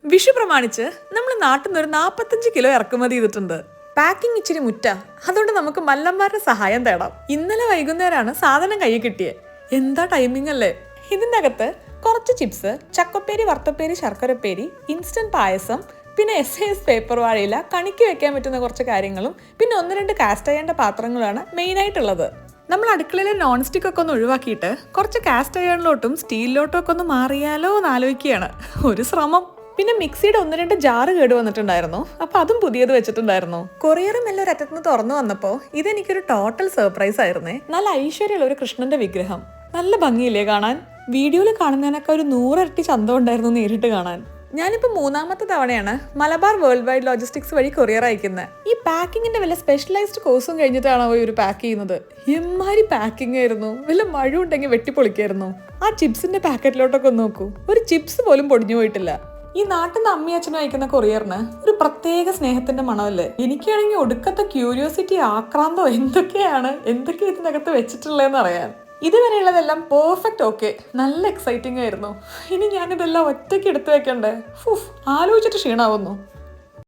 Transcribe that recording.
വിഷു പ്രമാണിച്ച് നമ്മൾ നാട്ടിൽ നിന്ന് ഒരു 45 കിലോ ഇറക്കുമതി ചെയ്തിട്ടുണ്ട്. പാക്കിംഗ് ഇച്ചിരി മുറ്റ, അതുകൊണ്ട് നമുക്ക് മല്ലന്മാരുടെ സഹായം തേടാം. ഇന്നലെ വൈകുന്നേരമാണ് സാധനം കയ്യിൽ കിട്ടിയത്. എന്താ ടൈമിംഗ് അല്ലേ? ഇതിൻ്റെ അകത്ത് കുറച്ച് ചിപ്സ്, ചക്കപ്പേരി, വറുത്തപ്പേരി, ശർക്കരപ്പേരി, ഇൻസ്റ്റന്റ് പായസം, പിന്നെ SAS പേപ്പർ വാഴയില, കണിക്ക് വെക്കാൻ പറ്റുന്ന കുറച്ച് കാര്യങ്ങളും പിന്നെ 1-2 കാസ്റ്റ് അയണിന്റെ പാത്രങ്ങളാണ് മെയിനായിട്ടുള്ളത്. നമ്മൾ അടുക്കളയിലെ നോൺ സ്റ്റിക്ക് ഒക്കെ ഒന്ന് ഒഴിവാക്കിയിട്ട് കുറച്ച് കാസ്റ്റ് അയണിലോട്ടും സ്റ്റീലിലോട്ടും ഒക്കെ ഒന്ന് മാറിയാലോ എന്ന് ആലോചിക്കുകയാണ്. ഒരു ശ്രമം. പിന്നെ മിക്സിയുടെ 1-2 ജാറ് കേട് വന്നിട്ടുണ്ടായിരുന്നു, അപ്പൊ അതും പുതിയത് വെച്ചിട്ടുണ്ടായിരുന്നു. കൊറിയറും എല്ലാം ഒരറ്റത്തുനിന്ന് തുറന്നു വന്നപ്പോൾ ഇതെനിക്കൊരു ടോട്ടൽ സർപ്രൈസ് ആയിരുന്നേ. നല്ല ഐശ്വര്യമുള്ള ഒരു കൃഷ്ണന്റെ വിഗ്രഹം. നല്ല ഭംഗിയില്ലേ കാണാൻ? വീഡിയോയിൽ കാണുന്നതിനൊക്കെ ഒരു 100 ഇരട്ടി ചന്തം ഉണ്ടായിരുന്നു നേരിട്ട് കാണാൻ. ഞാനിപ്പോൾ 3ാമത്തെ തവണയാണ് മലബാർ വേൾഡ് വൈഡ് ലോജിസ്റ്റിക്സ് വഴി കൊറിയർ അയക്കുന്നത്. ഈ പാക്കിങ്ങിന്റെ വല്ല സ്പെഷ്യലൈസ്ഡ് കോഴ്സും കഴിഞ്ഞിട്ടാണോ ഒരു പാക്ക് ചെയ്യുന്നത്? എമ്മാതിരി പാക്കിംഗ് ആയിരുന്നു. വല്ല മഴ ഉണ്ടെങ്കിൽ വെട്ടിപ്പൊളിക്കായിരുന്നു. ആ ചിപ്സിന്റെ പാക്കറ്റിലോട്ടൊക്കെ ഒന്ന് നോക്കൂ, ഒരു ചിപ്സ് പോലും പൊടിഞ്ഞു പോയിട്ടില്ല. ഈ നാട്ടിൽ നിന്ന് അമ്മയും അച്ഛനും അയക്കുന്ന കൊറിയറിന് ഒരു പ്രത്യേക സ്നേഹത്തിന്റെ മണമല്ലേ. എനിക്കാണെങ്കിൽ ഒടുക്കത്തെ ക്യൂരിയോസിറ്റി, ആക്രാന്തോ എന്തൊക്കെയാണ് ഇതിനകത്ത് വെച്ചിട്ടുള്ളതെന്ന് അറിയാൻ. ഇതുവരെയുള്ളതെല്ലാം പെർഫെക്റ്റ് ഓക്കെ, നല്ല എക്സൈറ്റിംഗ് ആയിരുന്നു. ഇനി ഞാനിതെല്ലാം ഒറ്റയ്ക്ക് എടുത്തു വെക്കണ്ടേ? ആലോചിച്ചിട്ട് ക്ഷീണാവുന്നു.